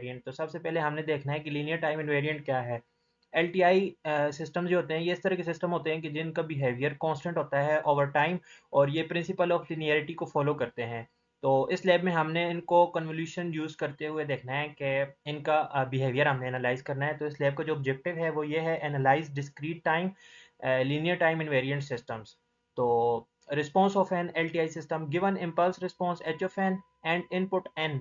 Invariant. तो सबसे पहले हमने देखना है कि लीनियर टाइम इनवेरिएंट क्या है। एलटीआई सिस्टम जो होते हैं ये इस तरह के सिस्टम होते हैं कि जिनका बिहेवियर कांस्टेंट होता है ओवर टाइम, और ये प्रिंसिपल ऑफ लिनियरिटी को फॉलो करते हैं। तो इस लैब में हमने इनको कन्वोल्यूशन यूज़ करते हुए देखना है कि इनका बिहेवियर हमने एनालाइज करना है। तो इस लैब का जो ऑब्जेक्टिव है वो ये है, analyse discrete time linear time invariant systems. तो response of an LTI system given impulse response h of n and input n,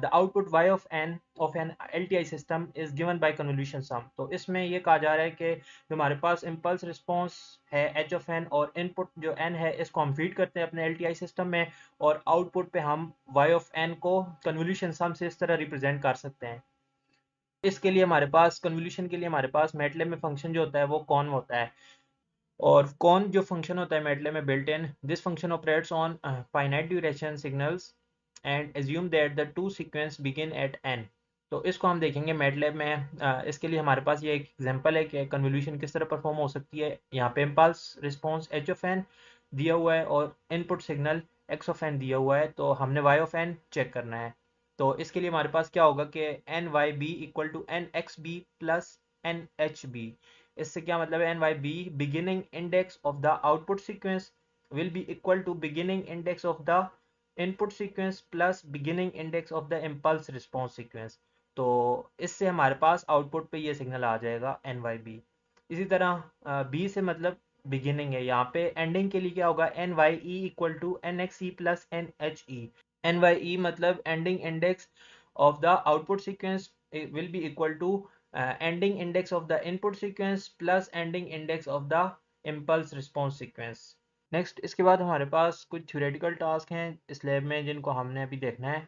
the output y of an LTI system is given by convolution sum. तो इसमें ये कहा जा रहा है कि जो हमारे पास impulse response है h of n और input जो n है इसको हम फीड करते हैं अपने LTI सिस्टम में, और आउटपुट पे हम y of n को convolution sum से इस तरह रिप्रेजेंट कर सकते हैं। इसके लिए हमारे पास कन्वोल्यूशन के लिए हमारे पास मैटलैब में फंक्शन जो होता है वो कॉन होता है, और कौन जो फंक्शन होता है मैटलैब में built in, this function operates on finite duration signals and assume that the two sequence begin eight n। तो इसको हम देखेंगे मैटलैब में। इसके लिए हमारे पास ये एक एग्जांपल है कि कन्वोल्यूशन किस तरह परफॉर्म हो सकती है। यहाँ पे impulse response h of n दिया हुआ है और input signal x of n दिया हुआ है, तो हमने y ऑफ n चेक करना है। तो इसके लिए हमारे पास क्या होगा कि N Y B equal to N X B plus N H B. इससे क्या मतलब है, N Y B beginning index of the output sequence will be equal to beginning index of the input sequence plus beginning index of the impulse response sequence. तो इससे हमारे पास output पे ये signal आ जाएगा एन वाई बी। इसी तरह B से मतलब बिगिनिंग है, यहाँ पे एंडिंग के लिए क्या होगा, n y e equal to N x e plus N h e. N y e मतलब ending index of the output sequence will be equal to ending index of the input sequence plus ending index of the impulse response sequence. Next इसके बाद हमारे पास कुछ theoretical task हैं इस lab में जिनको हमने अभी देखना है।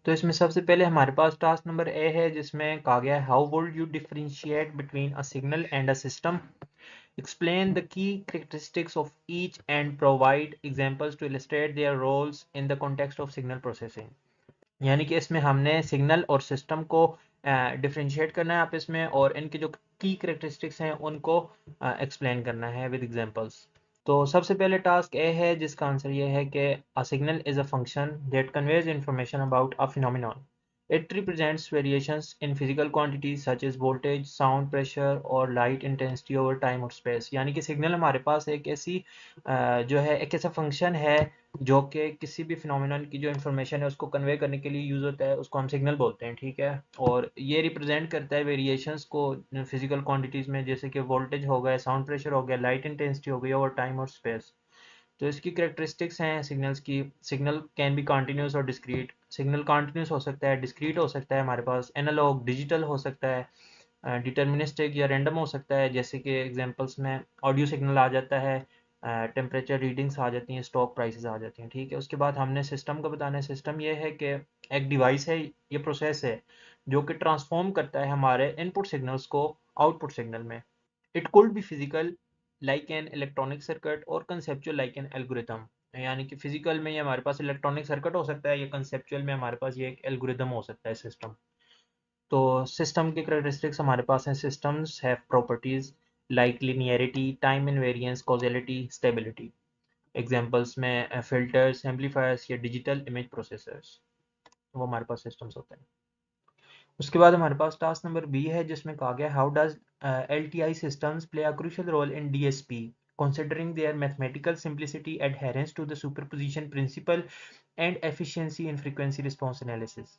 तो इसमें सबसे पहले हमारे पास टास्क नंबर ए है जिसमें कहा गया है, how would you differentiate between a signal and a system, explain the key characteristics of each and provide examples to illustrate their roles in the context of signal processing। यानी कि इसमें हमने signal और सिस्टम को differentiate करना है आपस में, और इनके जो की करेक्टरिस्टिक्स हैं उनको एक्सप्लेन करना है विद एग्जांपल्स। तो सबसे पहले टास्क ए है जिसका आंसर ये है कि a signal is a function that conveys information about a phenomenon. It represents variations in physical quantities such as voltage, sound, pressure और light intensity over time और space। यानी कि सिग्नल हमारे पास एक ऐसी जो है एक ऐसा फंक्शन है जो कि किसी भी फिनोमेनन की जो इन्फॉर्मेशन है उसको कन्वे करने के लिए यूज़ होता है, उसको हम सिग्नल बोलते हैं, ठीक है। और ये रिप्रेजेंट करता है वेरिएशंस को फिजिकल क्वांटिटीज़ में, जैसे कि वोल्टेज हो गया, साउंड प्रेशर हो गया, लाइट इंटेंसिटी हो गई, और टाइम और स्पेस। तो इसकी करेक्टरिस्टिक्स हैं सिग्नल्स की, सिग्नल कैन बी कंटिन्यूस और डिस्क्रीट। सिग्नल कंटिन्यूस हो सकता है, डिस्क्रीट हो सकता है, हमारे पास एनालॉग डिजिटल हो सकता है, डिटर्मिनिस्टिक या रैंडम हो सकता है, जैसे कि एग्जांपल्स में ऑडियो सिग्नल आ जाता है, टेम्परेचर रीडिंग्स आ जाती हैं, स्टॉक प्राइसेस आ जाती हैं, ठीक है। उसके बाद हमने सिस्टम का बताना है। सिस्टम ये है कि एक डिवाइस है, ये प्रोसेस है जो कि ट्रांसफॉर्म करता है हमारे इनपुट सिग्नल्स को आउटपुट सिग्नल में। It could be physical like an electronic circuit और कंसेप्चुअल लाइक एन एल्गोरिथम। यानी कि फिजिकल में ये हमारे पास इलेक्ट्रॉनिक सर्किट हो सकता है, या कंसेप्चुअल में हमारे पास ये एक एल्गोरिथम हो सकता है सिस्टम। तो सिस्टम के करेक्टरिस्टिक्स हमारे पास हैं, systems have properties like linearity, time invariance, causality, stability. Examples में फिल्टर्स, एम्पलीफायर्स या डिजिटल इमेज प्रोसेसर्स, वो हमारे पास सिस्टम्स होते हैं। उसके बाद हमारे पास टास्क नंबर बी है जिसमें कहा गया, how does LTI systems play a crucial role in DSP considering their mathematical simplicity, adherence to the superposition principle and efficiency in frequency response analysis।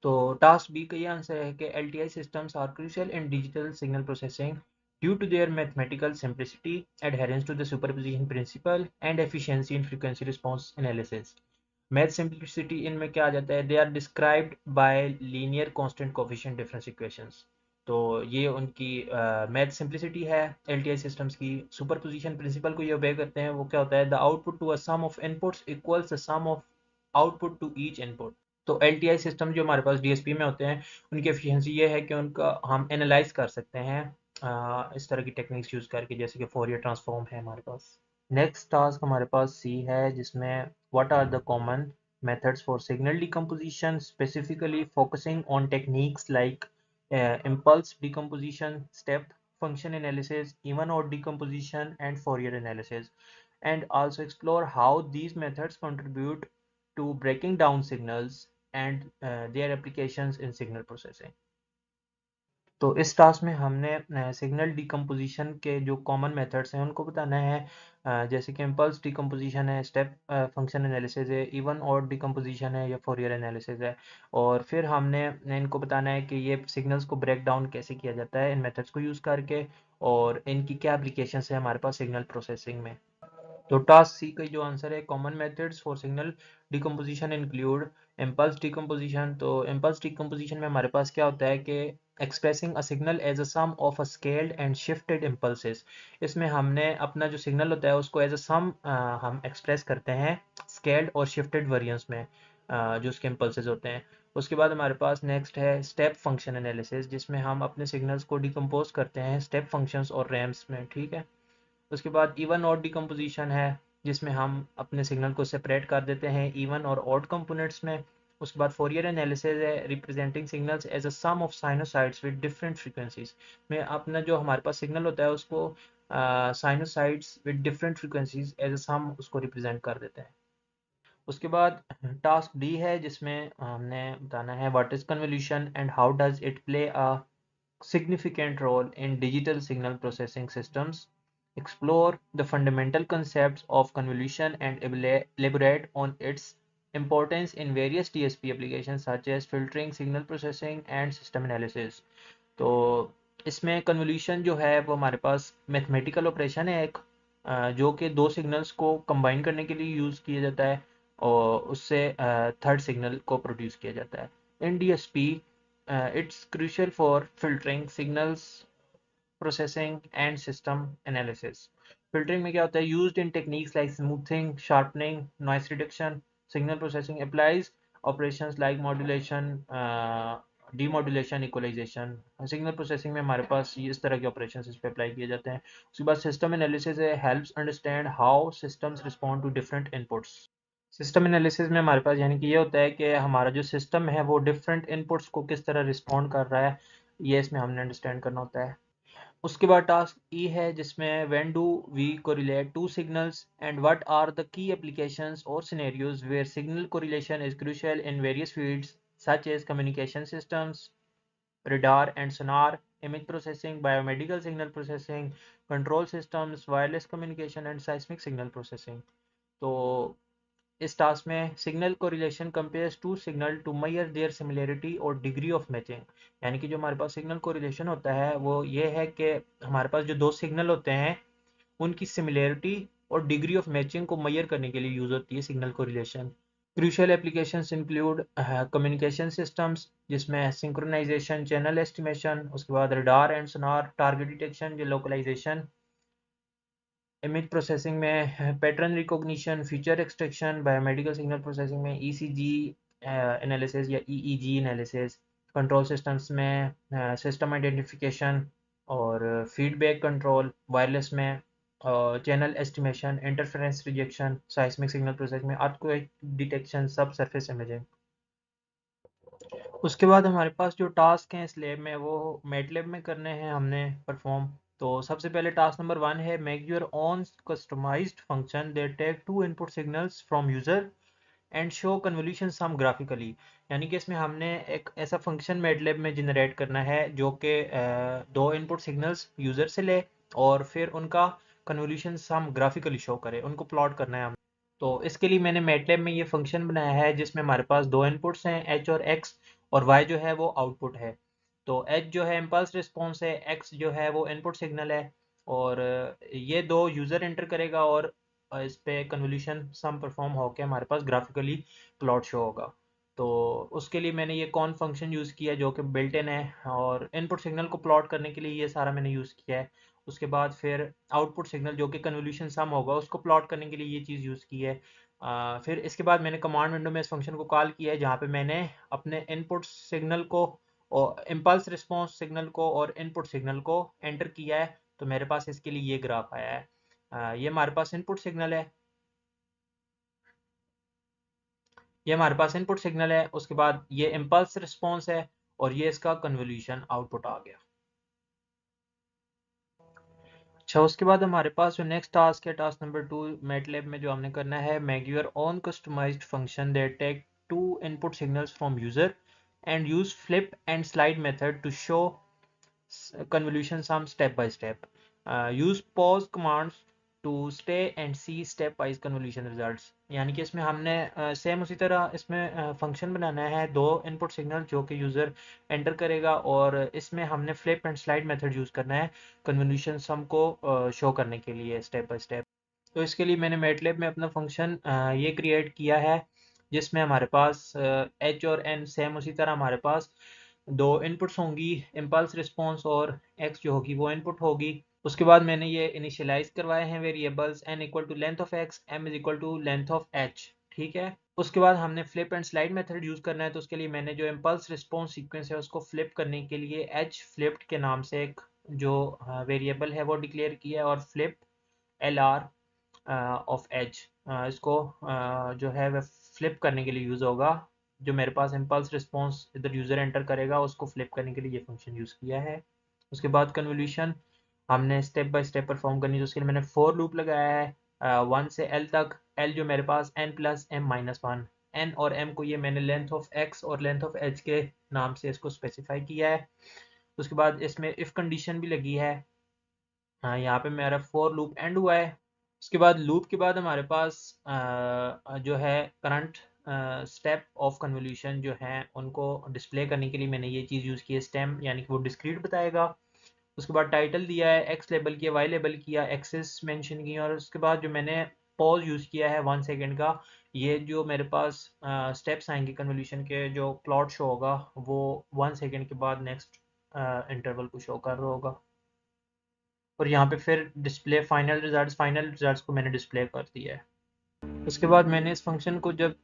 तो टास्क बी का ये आंसर है कि LTI systems are crucial in digital signal processing due to their mathematical simplicity, adherence to the superposition principle and efficiency in frequency response analysis। Math simplicity इनमें क्या आ जाता है, they are described by linear constant coefficient difference equations. तो ये उनकी math simplicity है LTI systems की। सुपरपोजिशन प्रिंसिपल को ये ओबे करते हैं, वो क्या होता है, the output to a sum of inputs equals the sum of output to each input. तो एलटीआई सिस्टम जो हमारे पास डीएसपी में होते हैं उनकी एफिशिएंसी ये है कि उनका हम एनालाइज कर सकते हैं इस तरह की टेक्निक्स यूज़ करके, जैसे कि फोरियर ट्रांसफॉर्म है हमारे पास। नेक्स्ट टास्क हमारे पास सी है जिसमें what are the common methods for signal decomposition, specifically focusing on techniques like impulse decomposition, step function analysis, even odd decomposition and Fourier analysis, and also explore how these methods contribute to breaking down signals and their applications in signal processing. तो इस task में हमने signal decomposition के जो common methods हैं उनको बताना है। जैसे कि इम्पल्स डिकम्पोजिशन है, स्टेप फंक्शन एनालिसिस है, इवन और डिकम्पोजिशन है या फोरियर एनालिसिस है। और फिर हमने इनको बताना है कि ये सिग्नल्स को ब्रेक डाउन कैसे किया जाता है इन मेथड्स को यूज़ करके, और इनकी क्या एप्लीकेशंस है हमारे पास सिग्नल प्रोसेसिंग में। तो टास्क सी का जो आंसर है, common methods for signal decomposition include impulse decomposition. तो इम्पल्स डिकम्पोजिशन में हमारे पास क्या होता है कि expressing a signal as a sum of a scaled and shifted impulses. इसमें हमने अपना जो सिग्नल होता है उसको एज अ सम हम एक्सप्रेस करते हैं स्केल्ड और शिफ्टेड वेरिएंस में, जो उसके इम्पल्सेस होते हैं। उसके बाद हमारे पास नेक्स्ट है स्टेप फंक्शन एनालिसिस, जिसमें हम अपने सिग्नल्स को डिकम्पोज करते हैं स्टेप फंक्शंस और रैम्स में, ठीक है। उसके बाद इवन ऑड डिकम्पोजिशन है, जिसमें हम अपने सिग्नल को सेपरेट कर देते हैं इवन और ऑड कंपोनेंट्स में। उसके बाद फोरियर एनालिसिस है, representing signals as a sum of sinusoids with different frequencies में अपना जो हमारे पास सिग्नल होता है उसको sinusoids with different frequencies as a sum उसको रिप्रेजेंट कर देते हैं। उसके बाद टास्क डी है, जिसमें हमने बताना है what is convolution and how does it play a significant role in digital signal processing systems, explore the fundamental concepts of convolution and elaborate on its importance in various DSP applications such as filtering, signal processing and system analysis. तो इसमें convolution जो है वो हमारे पास mathematical operation है एक, जो कि दो सिग्नल्स को कंबाइन करने के लिए यूज़ किया जाता है और उससे थर्ड सिग्नल को प्रोड्यूस किया जाता है। इन DSP it's crucial for filtering signals processing and system analysis. Filtering में क्या होता है, used in techniques like smoothing, sharpening, noise reduction. Signal processing applies operations like modulation, demodulation, equalization. Signal processing में हमारे पास ये इस तरह के ऑपरेशंस इस पे अप्लाई किए जाते हैं। उसके बाद सिस्टम एनालिसिस है, helps understand how systems respond to different inputs. System analysis में हमारे पास यानी कि ये होता है कि हमारा जो सिस्टम है वो डिफरेंट इनपुट्स को किस तरह रिस्पॉन्ड कर रहा है, ये इसमें हमने अंडरस्टैंड करना होता है। उसके बाद टास्क ई है, जिसमें when do we correlate two signals and what are the key applications और scenarios where signal correlation is crucial in various fields such as communication systems, radar and sonar, image processing, biomedical signal processing, control systems, wireless communication and seismic signal processing. तो इस task में signal correlation compares to signal to measure their similarity और degree of matching. यानी कि जो हमारे पास signal correlation होता है वो ये है कि हमारे पास जो दो सिग्नल होते हैं उनकी सिमिलरिटी और डिग्री ऑफ मैचिंग को मेजर करने के लिए यूज होती है signal correlation. Crucial applications include communication systems, जिसमें सिंक्रोनाइजेशन, चैनल एस्टिमेशन, उसके बाद radar and sonar, target detection, localisation. Image processing में pattern recognition, feature extraction. Biomedical signal processing में ईसीजी एनालिसिस या ईईजी एनालिसिस। कंट्रोल सिस्टम्स में system identification और feedback control. Wireless में channel estimation, interference rejection. Seismic signal processing में earthquake detection, सब surface imaging. उसके बाद हमारे पास जो टास्क हैं इस लैब में वो मैटलैब में करने हैं हमने परफॉर्म। तो सबसे पहले टास्क नंबर 1 है, make your own customized function that take two input signals from user and show convolution sum graphically. यानी कि इसमें हमने एक ऐसा फंक्शन मैटलैब में जनरेट करना है जो कि दो इनपुट सिग्नल्स यूजर से ले और फिर उनका कन्वोल्यूशन सम ग्राफिकली शो करे, उनको प्लॉट करना है। तो इसके लिए मैंने मैटलैब में ये फंक्शन बनाया है जिसमें हमारे पास दो इनपुट्स हैं एच और एक्स, और वाई जो है वो आउटपुट है। तो एच जो है इम्पल्स रिस्पॉन्स है, एक्स जो है वो इनपुट सिग्नल है, और ये दो यूज़र एंटर करेगा और इस पे कन्वोल्यूशन सम परफॉर्म होकर हमारे पास ग्राफिकली प्लॉट शो होगा। तो उसके लिए मैंने ये कॉन फंक्शन यूज़ किया जो कि बिल्ट इन है, और इनपुट सिग्नल को प्लॉट करने के लिए ये सारा मैंने यूज़ किया है। उसके बाद फिर आउटपुट सिग्नल जो कि कन्वोल्यूशन सम होगा उसको प्लॉट करने के लिए ये चीज़ यूज़ की है। फिर इसके बाद मैंने कमांड विंडो में इस फंक्शन को कॉल किया है जहाँ पे मैंने अपने इनपुट सिग्नल को और इम्पल्स रिस्पॉन्स सिग्नल को और इनपुट सिग्नल को एंटर किया है। तो मेरे पास इसके लिए ये ग्राफ आया है। ये हमारे पास इनपुट सिग्नल है, ये हमारे पास इनपुट सिग्नल है। उसके बाद ये इम्पल्स रिस्पॉन्स है और ये इसका कन्वोल्यूशन आउटपुट आ गया। अच्छा, उसके बाद हमारे पास जो नेक्स्ट टास्क है, टास्क नंबर 2 मैटलैब में जो हमने करना है, make your own customized function that take two input signals from user and use flip and slide method to show convolution sum step by step. Use pause commands to stay and see step wise convolution results. यानी कि इसमें हमने same उसी तरह इसमें function बनाना है, दो input signal जो कि यूज़र एंटर करेगा, और इसमें हमने flip and slide method use करना है कन्वोल्यूशन सम को शो करने के लिए स्टेप बाय स्टेप। तो इसके लिए मैंने मैटलैब में अपना फंक्शन ये क्रिएट किया है जिसमें हमारे पास एच और एन सेम उसी तरह हमारे पास दो इनपुट्स होंगी, इम्पल्स रिस्पॉन्स और एक्स जो होगी वो इनपुट होगी। उसके बाद मैंने ये इनिशियलाइज करवाए हैं variables N equal to length of X, M is equal to length of H. ठीक है, उसके बाद हमने flip and slide method use करना है। तो उसके लिए मैंने जो इम्पल्स रिस्पॉन्स सीक्वेंस है उसको फ्लिप करने के लिए एच फ्लिप्ड के नाम से एक जो वेरिएबल है वो डिक्लेयर किया है, और flip L R of H इसको जो है वह फ्लिप करने के लिए यूज़ होगा। जो मेरे पास इम्पल्स रिस्पॉन्स इधर यूज़र एंटर करेगा उसको फ्लिप करने के लिए ये फंक्शन यूज़ किया है। उसके बाद कन्वोल्यूशन हमने स्टेप बाय स्टेप परफॉर्म करनी है। तो उसके लिए मैंने फोर लूप लगाया है 1 से एल तक। एल जो मेरे पास N plus M minus one, N और एम को ये मैंने लेंथ ऑफ एक्स और लेंथ ऑफ एच के नाम से इसको स्पेसिफाई किया है। उसके बाद इसमें इफ़ कंडीशन भी लगी है। यहाँ पे मेरा फोर लूप एंड हुआ है। उसके बाद लूप के बाद हमारे पास जो है करंट स्टेप ऑफ कन्वोल्यूशन जो है उनको डिस्प्ले करने के लिए मैंने ये चीज़ यूज़ की है स्टेम, यानी कि वो डिस्क्रीट बताएगा। उसके बाद टाइटल दिया है, एक्स लेबल किया, वाई लेबल किया, एक्सेस मेंशन की, और उसके बाद जो मैंने पॉज यूज़ किया है 1 सेकेंड का। ये जो मेरे पास स्टेप्स आएंगे कन्वोल्यूशन के, जो प्लॉट शो होगा वो 1 सेकेंड के बाद नेक्स्ट इंटरवल को शो कर रहा होगा। और यहाँ पे फिर डिस्प्ले फाइनल रिजल्ट्स को मैंने डिस्प्ले कर दिया है। उसके बाद मैंने इस फंक्शन को जब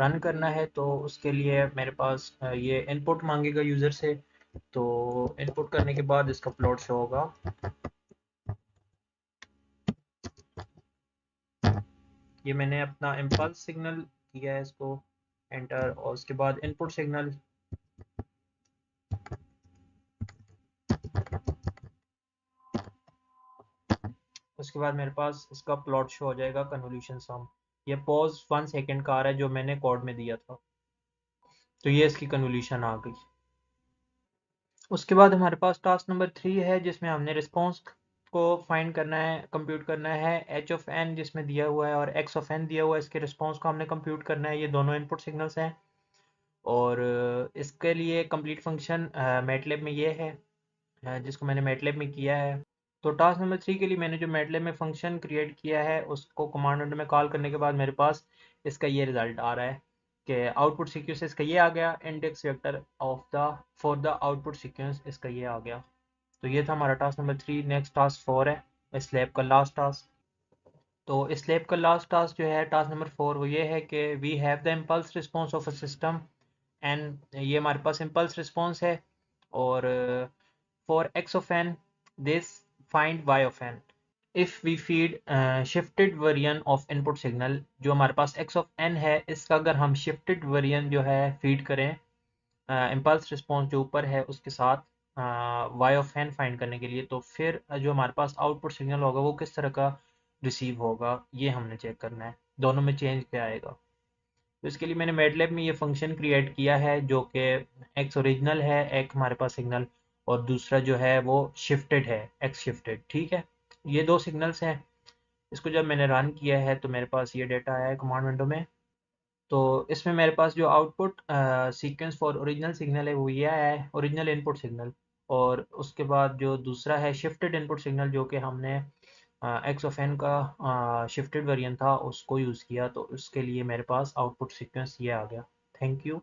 रन करना है तो उसके लिए मेरे पास ये इनपुट मांगेगा यूज़र से। तो इनपुट करने के बाद इसका प्लॉट शो होगा। ये मैंने अपना इम्पल्स सिग्नल किया है, इसको एंटर, और उसके बाद इनपुट सिग्नल। उसके बाद मेरे पास इसका प्लॉट शो हो जाएगा कन्वोल्यूशन सम। ये पॉज 1 सेकेंड का आ रहा है जो मैंने कोड में दिया था। तो ये इसकी कन्वोल्यूशन आ गई। उसके बाद हमारे पास टास्क नंबर 3 है जिसमें हमने रिस्पॉन्स को फाइंड करना है, कंप्यूट करना है। एच ऑफ एन जिसमें दिया हुआ है और एक्स ऑफ एन दिया हुआ है, इसके रिस्पॉन्स को हमने कंप्यूट करना है। ये दोनों इनपुट सिग्नल्स हैं, और इसके लिए कंप्लीट फंक्शन मैटलैब में ये है जिसको मैंने मैटलैब में किया है। तो टास्क नंबर 3 के लिए मैंने जो मैटलैब में फंक्शन क्रिएट किया है उसको कमांड विंडो में कॉल करने के बाद मेरे पास इसका ये रिजल्ट आ रहा है कि आउटपुट सीक्वेंस इसका ये आ गया, index vector of the for the output sequence इसका ये आ गया। तो ये था हमारा टास्क नंबर 3। नेक्स्ट टास्क 4 है, स्लैब का लास्ट टास्क। तो स्लैब का लास्ट टास्क जो है टास्क नंबर 4 वो ये है कि we have the impulse response of a system and ये हमारे पास इम्पल्स रिस्पॉन्स है, और for X of N this find Y of N if we feed shifted variant of input signal. जो हमारे पास एक्स ऑफ एन है इसका अगर हम शिफ्टेड वेरिएंट जो है फीड करें इम्पल्स रिस्पॉन्स जो ऊपर है उसके साथ वाई ऑफ एन फाइंड करने के लिए, तो फिर जो हमारे पास आउटपुट सिग्नल होगा वो किस तरह का रिसीव होगा ये हमने चेक करना है, दोनों में चेंज क्या आएगा। तो इसके लिए मैंने मैटलैब में ये फंक्शन क्रिएट किया है जो कि एक्स ओरिजिनल है एक हमारे पास सिग्नल, और दूसरा जो है वो शिफ्टेड है, एक्स शिफ्टेड। ठीक है, ये दो सिग्नल्स हैं। इसको जब मैंने रन किया है तो मेरे पास ये डेटा आया है कमांड विंडो में। तो इसमें मेरे पास जो output sequence for original signal है वो ये आया है, ओरिजिनल इनपुट सिग्नल। और उसके बाद जो दूसरा है शिफ्टेड इनपुट सिग्नल जो कि हमने एक्स ऑफ एन का शिफ्टेड वेरिएंट था उसको यूज़ किया, तो उसके लिए मेरे पास आउटपुट सीक्वेंस ये आ गया। Thank you.